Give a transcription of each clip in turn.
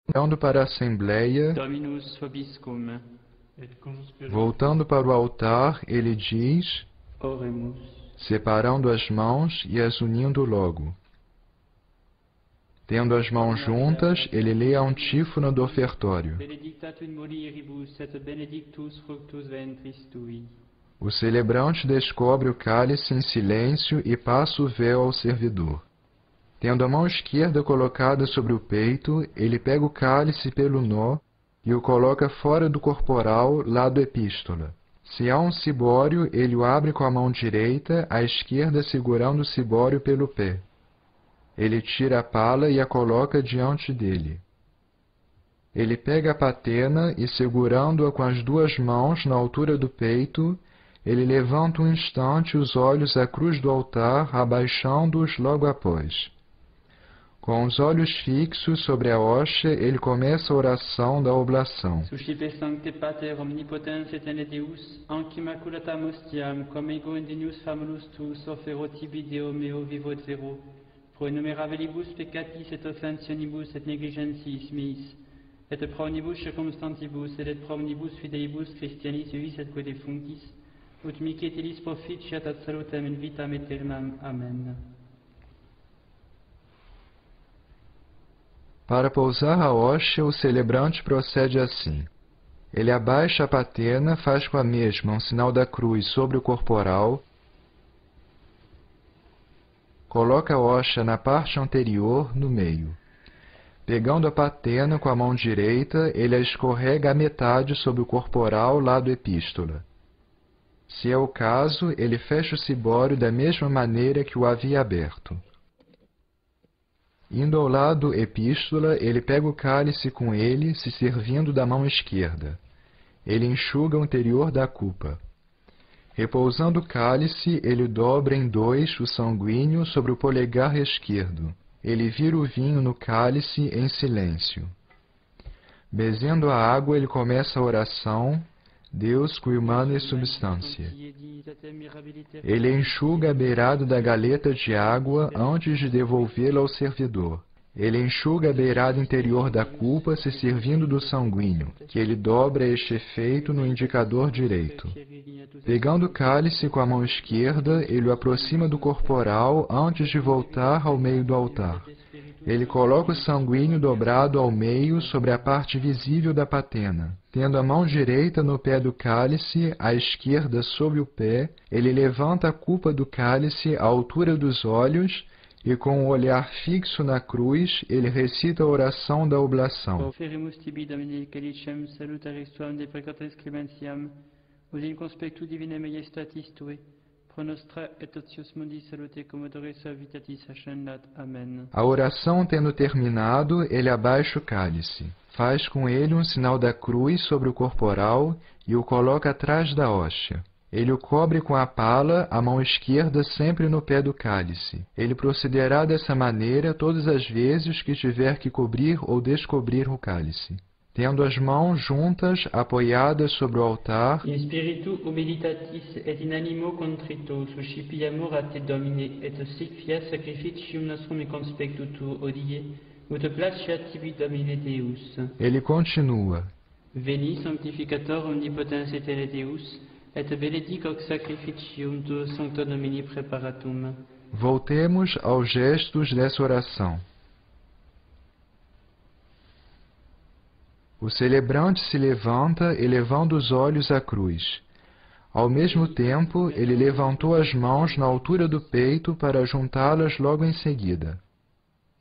Voltando para a Assembleia, Dominus vobiscum. voltando para o altar, ele diz, Oremus. separando as mãos e as unindo logo. Tendo as mãos juntas, ele lê a antífona do ofertório. Benedicta in mulieribus et benedictus fructus ventris tui. O celebrante descobre o cálice em silêncio e passa o véu ao servidor. Tendo a mão esquerda colocada sobre o peito, ele pega o cálice pelo nó e o coloca fora do corporal, lá do epístola. Se há um cibório, ele o abre com a mão direita, a esquerda segurando o cibório pelo pé. Ele tira a pala e a coloca diante dele. Ele pega a patena e, segurando-a com as duas mãos na altura do peito, ele levanta um instante os olhos à cruz do altar, abaixando-os logo após. Com os olhos fixos sobre a hóstia, ele começa a oração da oblação. Suscipe sancte pater omnipotens et in Deus, anc immaculatam ostiam, cum ego indenius famulus tuus offero tibi Deo meo vivot vero, pro innumerabilibus peccatis et offensionibus et negligentiis meis, et pro omnibus circumstantibus et pro omnibus fidelibus Christianis vivis et quo defunctis, ut mihi telis proficiat ad salutem in vitam aeternam. Amen. Para pousar a hóstia, o celebrante procede assim. Ele abaixa a patena, faz com a mesma um sinal da cruz sobre o corporal, coloca a hóstia na parte anterior, no meio. Pegando a patena com a mão direita, ele a escorrega à metade sobre o corporal, lá do epístola. Se é o caso, ele fecha o cibório da mesma maneira que o havia aberto. Indo ao lado epístola, ele pega o cálice com ele, se servindo da mão esquerda. Ele enxuga o interior da cupa. Repousando o cálice, ele dobra em dois o sanguíneo sobre o polegar esquerdo. Ele vira o vinho no cálice em silêncio. Bezendo a água, ele começa a oração, Deus cui humano substância. Ele enxuga a beirada da galeta de água antes de devolvê-la ao servidor. Ele enxuga a beirada interior da cupa se servindo do sanguíneo, que ele dobra a este efeito no indicador direito. Pegando o cálice com a mão esquerda, ele o aproxima do corporal antes de voltar ao meio do altar. Ele coloca o sanguíneo dobrado ao meio sobre a parte visível da patena. Tendo a mão direita no pé do cálice, a esquerda sobre o pé, ele levanta a cupa do cálice à altura dos olhos e, com o olhar fixo na cruz, ele recita a oração da oblação. Oferimus tibi Domine calicem salutaris tuam de peccatis clementiam, ut in conspectu divinae majestatis tue, pro nostra et otius mundi salute commodore suavitatis ascendat. Amen. A oração tendo terminado, ele abaixa o cálice. Faz com ele um sinal da cruz sobre o corporal e o coloca atrás da hóstia. Ele o cobre com a pala, a mão esquerda sempre no pé do cálice. Ele procederá dessa maneira todas as vezes que tiver que cobrir ou descobrir o cálice. Tendo as mãos juntas, apoiadas sobre o altar, In spiritu humilitatis et in animo contrito suscipiamur a te Domine, et sic fiat sacrificium nostrum in conspectu tu odie, ut placeat tibi Domine Deus. ele continua. Veni sanctificator omnipotens et Deus, et benedic hoc sacrificium tuo sancto Domini preparatum. Voltemos aos gestos dessa oração. O celebrante se levanta, elevando os olhos à cruz. Ao mesmo tempo, ele levantou as mãos na altura do peito para juntá-las logo em seguida.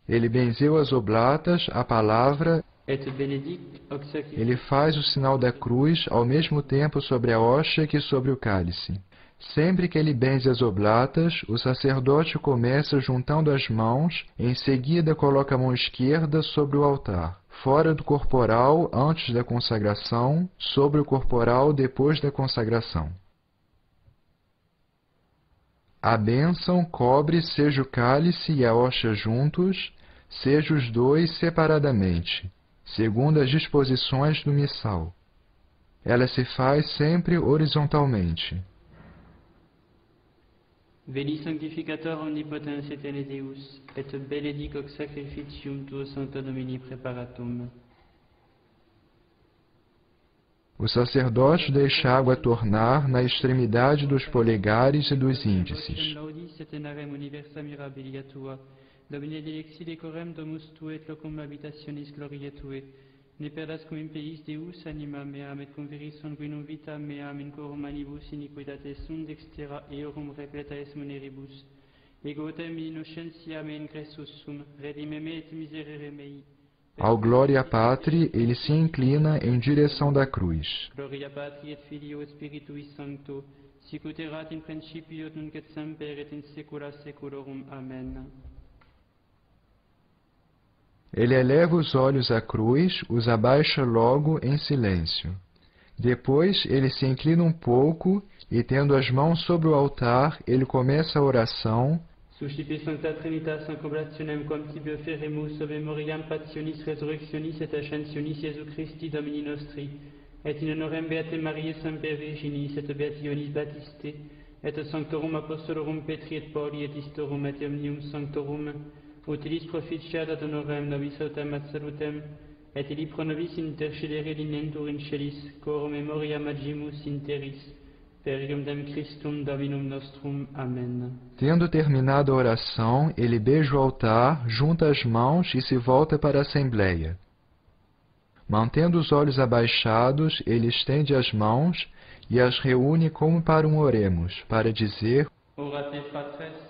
Ele benzeu as oblatas, a palavra, Et benedic hoc sacrificium. ele faz o sinal da cruz ao mesmo tempo sobre a hóstia que sobre o cálice. Sempre que ele benze as oblatas, o sacerdote começa juntando as mãos, em seguida coloca a mão esquerda sobre o altar, fora do corporal antes da consagração, sobre o corporal depois da consagração. A bênção cobre seja o cálice e a hóstia juntos, seja os dois separadamente, segundo as disposições do missal. Ela se faz sempre horizontalmente. Veni sanctificator omnipotens et Deus, et benedic hoc sacrificium tuo sancto Domini preparatum. O sacerdote deixa a água tornar na extremidade dos polegares e dos índices. Domine dilexi decorem domus tue et locum habitationis gloriae tue. Ne perdas cum in peis Deus anima meam et converis sanguinum vita meam in corum manibus iniquitate sunt extera eorum repleta es muneribus. Ego tem innocentiam me ingressus sum, redime et miserere mei. Ao Glória Patri, ele se inclina em direção da cruz. Gloria Patri et Filio et Spiritui Sancto, sicut erat in principio et nunc et semper et in saecula saeculorum. Amen. Ele eleva os olhos à cruz, os abaixa logo em silêncio. Depois ele se inclina um pouco e, tendo as mãos sobre o altar, ele começa a oração. Suscipe Sancta Trinitas incoblationem quam tibi offeremus ob memoriam passionis resurrectionis et ascensionis Iesu Christi Domini nostri, et in honorem Beate Mariae Semper Virginis et Beationis Baptiste, et Sanctorum Apostolorum Petri et Pauli et Istorum et Omnium Sanctorum, utilis proficiat ad honorem nobis autem ad salutem, et illi pro nobis intercedere linentur in celis, coro memoriam agimus interis, per iudem Christum Dominum nostrum. Amen. Tendo terminado a oração, ele beija o altar, junta as mãos e se volta para a Assembleia. Mantendo os olhos abaixados, ele estende as mãos e as reúne como para um oremos, para dizer: Orate Patres.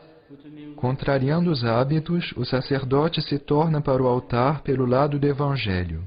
Contrariando os hábitos, o sacerdote se torna para o altar pelo lado do Evangelho.